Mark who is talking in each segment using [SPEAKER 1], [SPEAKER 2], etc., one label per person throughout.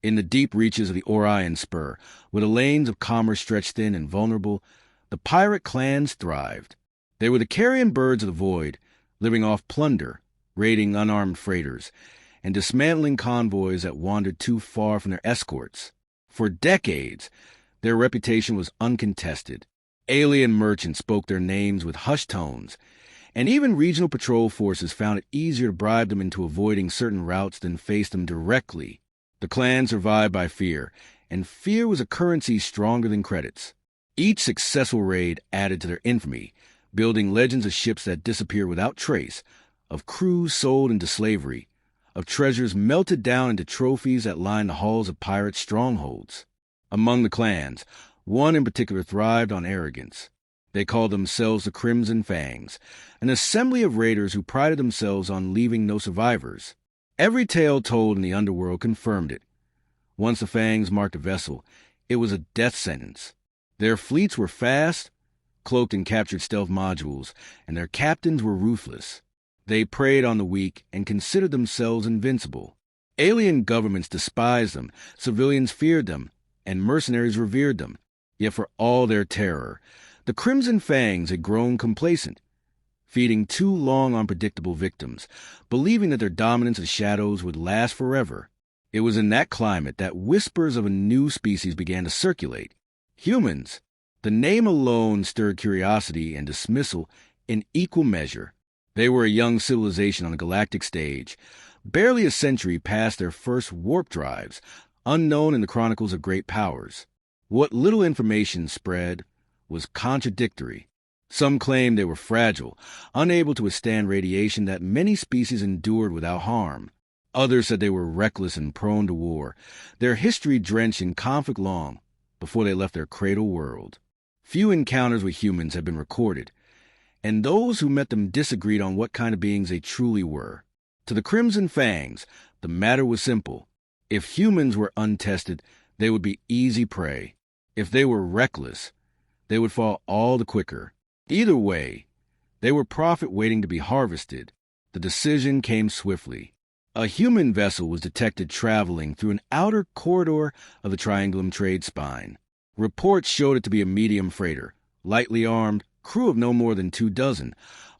[SPEAKER 1] In the deep reaches of the Orion Spur, where the lanes of commerce stretched thin and vulnerable, the pirate clans thrived. They were the carrion birds of the void, living off plunder, raiding unarmed freighters, and dismantling convoys that wandered too far from their escorts. For decades, their reputation was uncontested. Alien merchants spoke their names with hushed tones, and even regional patrol forces found it easier to bribe them into avoiding certain routes than face them directly. The clan survived by fear, and fear was a currency stronger than credits. Each successful raid added to their infamy, building legends of ships that disappeared without trace, of crews sold into slavery, of treasures melted down into trophies that lined the halls of pirate strongholds. Among the clans, one in particular thrived on arrogance. They called themselves the Crimson Fangs, an assembly of raiders who prided themselves on leaving no survivors. Every tale told in the underworld confirmed it. Once the Fangs marked a vessel, it was a death sentence. Their fleets were fast, cloaked in captured stealth modules, and their captains were ruthless. They preyed on the weak and considered themselves invincible. Alien governments despised them, civilians feared them, and mercenaries revered them. Yet for all their terror, the Crimson Fangs had grown complacent, feeding too long on predictable victims, believing that their dominance of shadows would last forever. It was in that climate that whispers of a new species began to circulate. Humans. The name alone stirred curiosity and dismissal in equal measure. They were a young civilization on the galactic stage, barely a century past their first warp drives, unknown in the chronicles of great powers. What little information spread was contradictory. Some claimed they were fragile, unable to withstand radiation that many species endured without harm. Others said they were reckless and prone to war, their history drenched in conflict long before they left their cradle world. Few encounters with humans have been recorded, and those who met them disagreed on what kind of beings they truly were. To the Crimson Fangs, the matter was simple. If humans were untested, they would be easy prey. If they were reckless, they would fall all the quicker. Either way, they were profit waiting to be harvested. The decision came swiftly. A human vessel was detected traveling through an outer corridor of the Triangulum trade spine. Reports showed it to be a medium freighter, lightly armed, crew of no more than 24,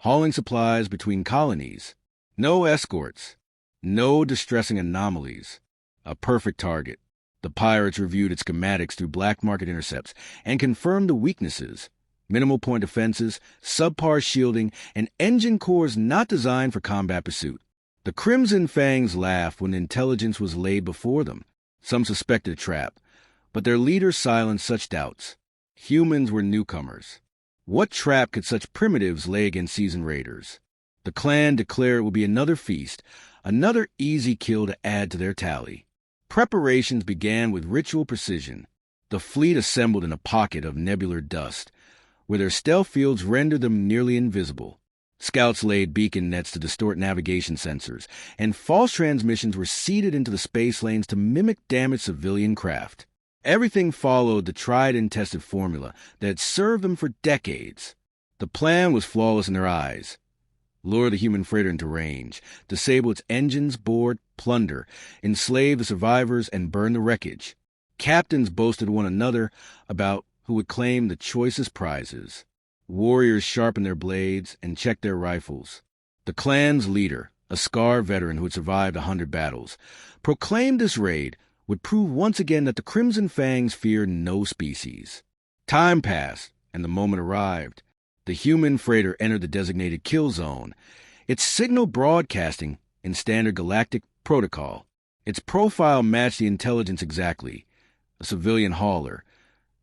[SPEAKER 1] hauling supplies between colonies. No escorts, no distressing anomalies. A perfect target. The pirates reviewed its schematics through black market intercepts and confirmed the weaknesses. Minimal point defenses, subpar shielding, and engine cores not designed for combat pursuit. The Crimson Fangs laughed when intelligence was laid before them. Some suspected a trap, but their leader silenced such doubts. Humans were newcomers. What trap could such primitives lay against seasoned raiders? The clan declared it would be another feast, another easy kill to add to their tally. Preparations began with ritual precision. The fleet assembled in a pocket of nebular dust, where their stealth fields rendered them nearly invisible. Scouts laid beacon nets to distort navigation sensors, and false transmissions were seeded into the space lanes to mimic damaged civilian craft. Everything followed the tried and tested formula that had served them for decades. The plan was flawless in their eyes. Lure the human freighter into range, disable its engines, board, plunder, enslave the survivors, and burn the wreckage. Captains boasted one another about who would claim the choicest prizes. Warriors sharpened their blades and checked their rifles. The clan's leader, a scarred veteran who had survived 100 battles, proclaimed this raid would prove once again that the Crimson Fangs feared no species. Time passed, and the moment arrived. The human freighter entered the designated kill zone, its signal broadcasting in standard galactic protocol. Its profile matched the intelligence exactly. A civilian hauler,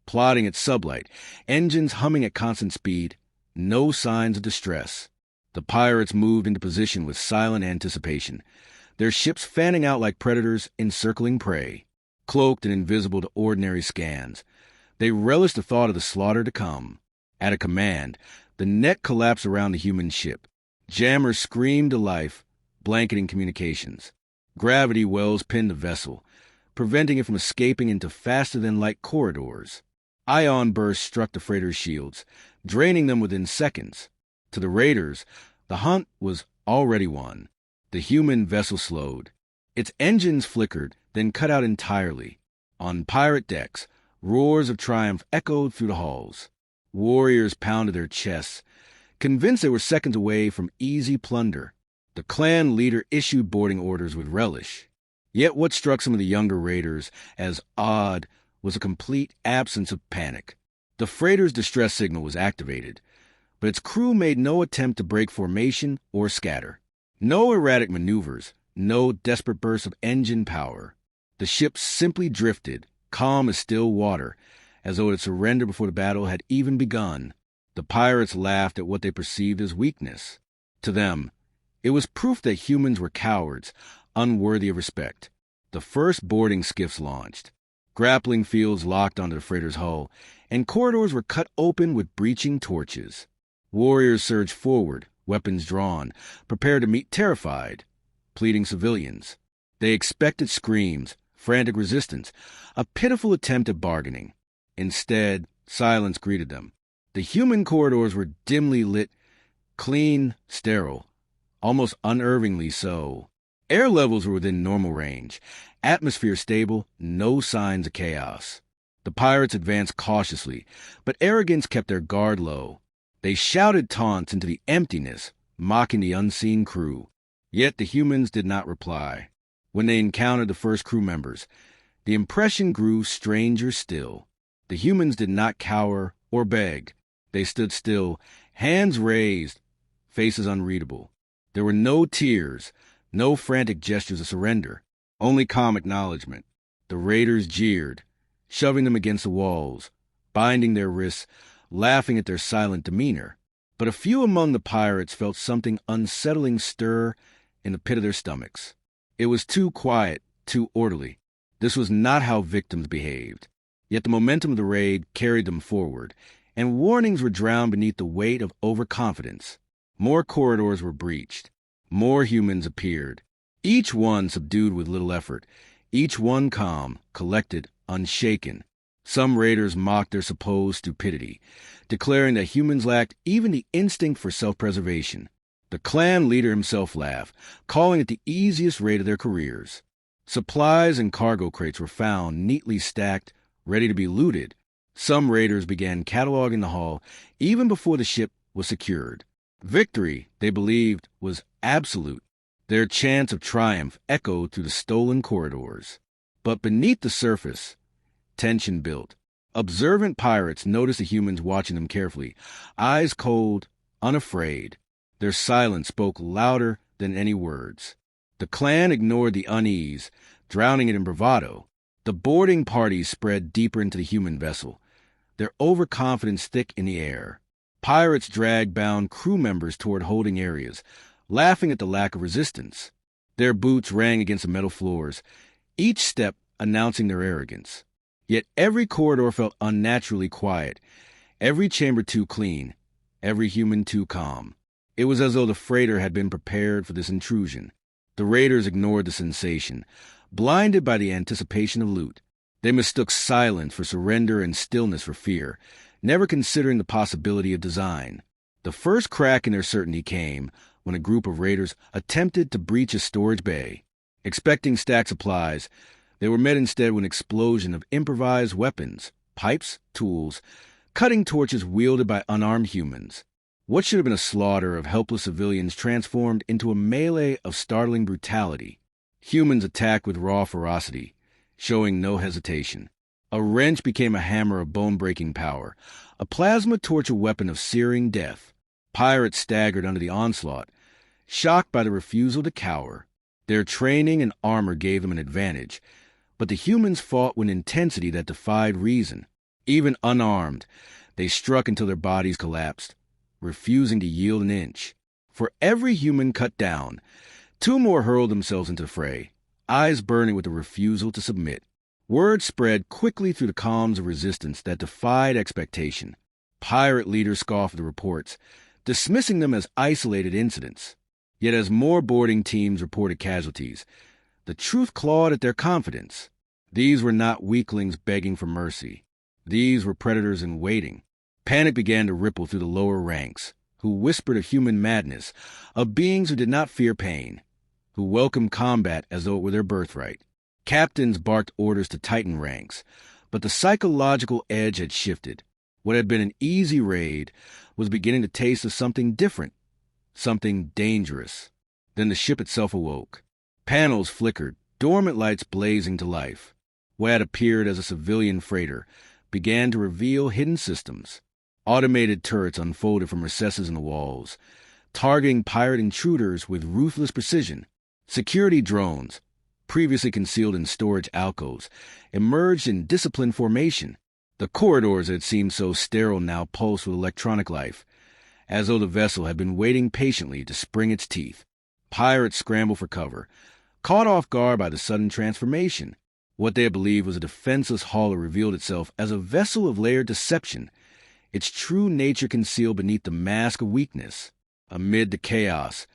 [SPEAKER 1] plodding at sublight, engines humming at constant speed, no signs of distress. The pirates moved into position with silent anticipation, their ships fanning out like predators encircling prey. Cloaked and invisible to ordinary scans, they relished the thought of the slaughter to come. At a command, the net collapsed around the human ship. Jammers screamed to life, blanketing communications. Gravity wells pinned the vessel, preventing it from escaping into faster-than-light corridors. Ion bursts struck the freighter's shields, draining them within seconds. To the raiders, the hunt was already won. The human vessel slowed. Its engines flickered, then cut out entirely. On pirate decks, roars of triumph echoed through the halls. Warriors pounded their chests, convinced they were seconds away from easy plunder. The clan leader issued boarding orders with relish. Yet what struck some of the younger raiders as odd was a complete absence of panic. The freighter's distress signal was activated, but its crew made no attempt to break formation or scatter. No erratic maneuvers, no desperate bursts of engine power. The ship simply drifted, calm as still water, as though it had surrendered before the battle had even begun. The pirates laughed at what they perceived as weakness. To them, it was proof that humans were cowards, unworthy of respect. The first boarding skiffs launched. Grappling fields locked onto the freighter's hull, and corridors were cut open with breaching torches. Warriors surged forward, weapons drawn, prepared to meet terrified, pleading civilians. They expected screams, frantic resistance, a pitiful attempt at bargaining. Instead, silence greeted them. The human corridors were dimly lit, clean, sterile, almost unnervingly so. Air levels were within normal range, atmosphere stable, no signs of chaos. The pirates advanced cautiously, but arrogance kept their guard low. They shouted taunts into the emptiness, mocking the unseen crew. Yet the humans did not reply. When they encountered the first crew members, the impression grew stranger still. The humans did not cower or beg. They stood still, hands raised, faces unreadable. There were no tears, no frantic gestures of surrender, only calm acknowledgement. The raiders jeered, shoving them against the walls, binding their wrists, laughing at their silent demeanor. But a few among the pirates felt something unsettling stir in the pit of their stomachs. It was too quiet, too orderly. This was not how victims behaved. Yet the momentum of the raid carried them forward, and warnings were drowned beneath the weight of overconfidence. More corridors were breached. More humans appeared, each one subdued with little effort, each one calm, collected, unshaken. Some raiders mocked their supposed stupidity, declaring that humans lacked even the instinct for self-preservation. The clan leader himself laughed, calling it the easiest raid of their careers. Supplies and cargo crates were found neatly stacked, ready to be looted. Some raiders began cataloging the hull even before the ship was secured. Victory, they believed, was absolute. Their chants of triumph echoed through the stolen corridors. But beneath the surface, tension built. Observant pirates noticed the humans watching them carefully, eyes cold, unafraid. Their silence spoke louder than any words. The clan ignored the unease, drowning it in bravado. The boarding parties spread deeper into the human vessel, their overconfidence thick in the air. Pirates dragged bound crew members toward holding areas, laughing at the lack of resistance. Their boots rang against the metal floors, each step announcing their arrogance. Yet every corridor felt unnaturally quiet, every chamber too clean, every human too calm. It was as though the freighter had been prepared for this intrusion. The raiders ignored the sensation, blinded by the anticipation of loot. They mistook silence for surrender and stillness for fear, never considering the possibility of design. The first crack in their certainty came when a group of raiders attempted to breach a storage bay. Expecting stacked supplies, they were met instead with an explosion of improvised weapons, pipes, tools, cutting torches wielded by unarmed humans. What should have been a slaughter of helpless civilians transformed into a melee of startling brutality. Humans attacked with raw ferocity, showing no hesitation. A wrench became a hammer of bone-breaking power, a plasma torch a weapon of searing death. Pirates staggered under the onslaught, shocked by the refusal to cower. Their training and armor gave them an advantage, but the humans fought with intensity that defied reason. Even unarmed, they struck until their bodies collapsed, refusing to yield an inch. For every human cut down, two more hurled themselves into the fray, eyes burning with the refusal to submit. Word spread quickly through the columns of resistance that defied expectation. Pirate leaders scoffed at the reports, dismissing them as isolated incidents. Yet as more boarding teams reported casualties, the truth clawed at their confidence. These were not weaklings begging for mercy. These were predators in waiting. Panic began to ripple through the lower ranks, who whispered of human madness, of beings who did not fear pain, who welcomed combat as though it were their birthright. Captains barked orders to tighten ranks, but the psychological edge had shifted. What had been an easy raid was beginning to taste of something different, something dangerous. Then the ship itself awoke. Panels flickered, dormant lights blazing to life. What had appeared as a civilian freighter began to reveal hidden systems. Automated turrets unfolded from recesses in the walls, targeting pirate intruders with ruthless precision. Security drones, previously concealed in storage alcoves, emerged in disciplined formation. The corridors that had seemed so sterile now pulsed with electronic life, as though the vessel had been waiting patiently to spring its teeth. Pirates scrambled for cover, caught off guard by the sudden transformation. What they had believed was a defenseless hauler revealed itself as a vessel of layered deception, its true nature concealed beneath the mask of weakness. Amid the chaos,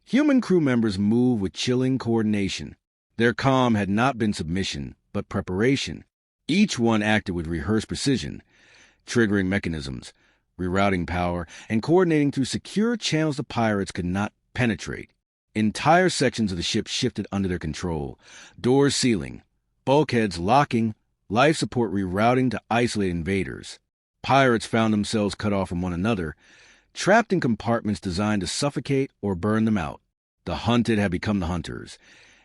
[SPEAKER 1] human crew members moved with chilling coordination. Their calm had not been submission, but preparation. Each one acted with rehearsed precision, triggering mechanisms, rerouting power, and coordinating through secure channels the pirates could not penetrate. Entire sections of the ship shifted under their control, doors sealing, bulkheads locking, life support rerouting to isolate invaders. Pirates found themselves cut off from one another, trapped in compartments designed to suffocate or burn them out. The hunted had become the hunters,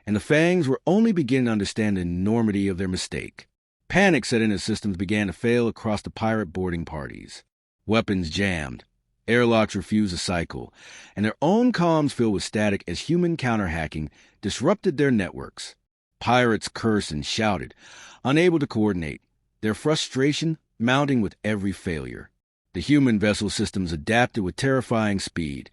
[SPEAKER 1] and the Fangs were only beginning to understand the enormity of their mistake. Panic set in as systems began to fail across the pirate boarding parties. Weapons jammed, airlocks refused to cycle, and their own comms filled with static as human counter-hacking disrupted their networks. Pirates cursed and shouted, unable to coordinate, their frustration mounting with every failure. The human vessel systems adapted with terrifying speed,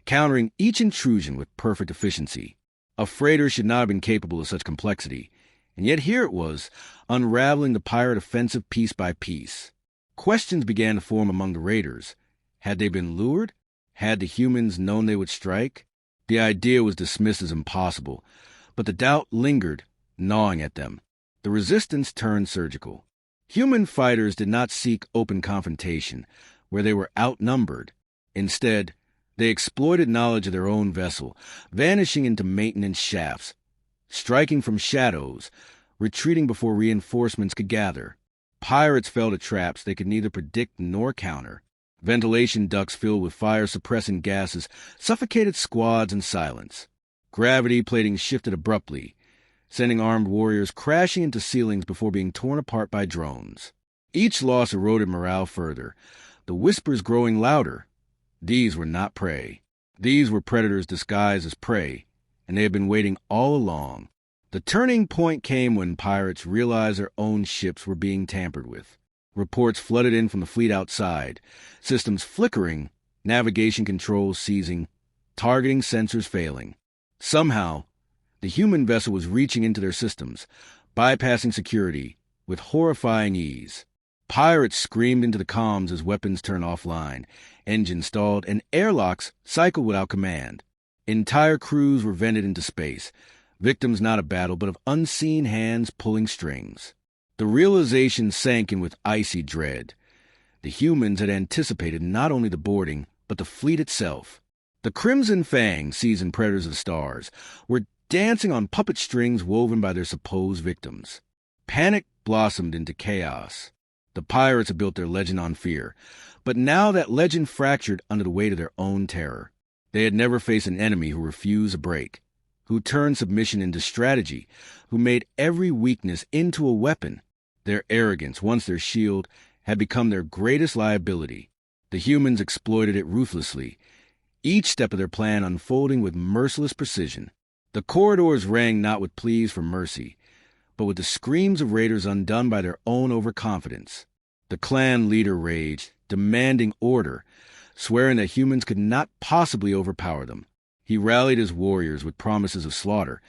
[SPEAKER 1] countering each intrusion with perfect efficiency. A freighter should not have been capable of such complexity, and yet here it was, unraveling the pirate offensive piece by piece. Questions began to form among the raiders. Had they been lured? Had the humans known they would strike? The idea was dismissed as impossible, but the doubt lingered, gnawing at them. The resistance turned surgical. Human fighters did not seek open confrontation, where they were outnumbered. Instead, they exploited knowledge of their own vessel, vanishing into maintenance shafts, striking from shadows, retreating before reinforcements could gather. Pirates fell to traps they could neither predict nor counter. Ventilation ducts filled with fire-suppressing gases suffocated squads in silence. Gravity plating shifted abruptly, sending armed warriors crashing into ceilings before being torn apart by drones. Each loss eroded morale further, the whispers growing louder. These were not prey. These were predators disguised as prey, and they had been waiting all along. The turning point came when pirates realized their own ships were being tampered with. Reports flooded in from the fleet outside, systems flickering, navigation controls seizing, targeting sensors failing. Somehow, the human vessel was reaching into their systems, bypassing security with horrifying ease. Pirates screamed into the comms as weapons turned offline, engines stalled, and airlocks cycled without command. Entire crews were vented into space, victims not of battle but of unseen hands pulling strings. The realization sank in with icy dread. The humans had anticipated not only the boarding, but the fleet itself. The Crimson Fang, seasoned predators of the stars, were dancing on puppet strings woven by their supposed victims. Panic blossomed into chaos. The pirates had built their legend on fear, but now that legend fractured under the weight of their own terror. They had never faced an enemy who refused a break, who turned submission into strategy, who made every weakness into a weapon. Their arrogance, once their shield, had become their greatest liability. The humans exploited it ruthlessly, each step of their plan unfolding with merciless precision. The corridors rang not with pleas for mercy, but with the screams of raiders undone by their own overconfidence. The clan leader raged, demanding order, swearing that humans could not possibly overpower them. He rallied his warriors with promises of slaughter,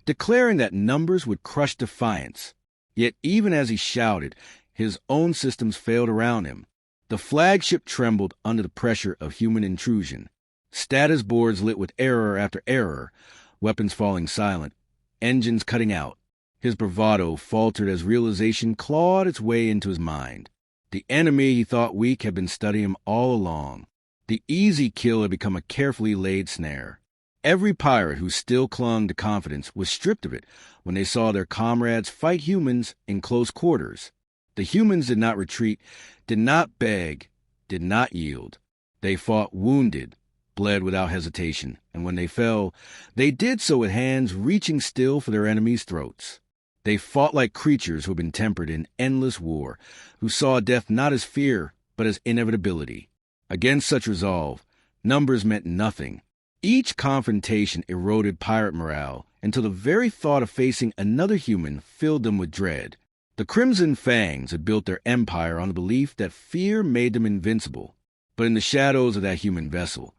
[SPEAKER 1] declaring that numbers would crush defiance. Yet even as he shouted, his own systems failed around him. The flagship trembled under the pressure of human intrusion. Status boards lit with error after error, weapons falling silent, engines cutting out. His bravado faltered as realization clawed its way into his mind. The enemy he thought weak had been studying him all along. The easy kill had become a carefully laid snare. Every pirate who still clung to confidence was stripped of it when they saw their comrades fight humans in close quarters. The humans did not retreat, did not beg, did not yield. They fought wounded, bled without hesitation, and when they fell, they did so with hands reaching still for their enemies' throats. They fought like creatures who had been tempered in endless war, who saw death not as fear, but as inevitability. Against such resolve, numbers meant nothing. Each confrontation eroded pirate morale until the very thought of facing another human filled them with dread. The Crimson Fangs had built their empire on the belief that fear made them invincible. But in the shadows of that human vessel,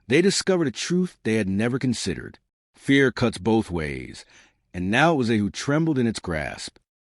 [SPEAKER 1] they discovered a truth they had never considered. Fear cuts both ways, and now it was they who trembled in its grasp.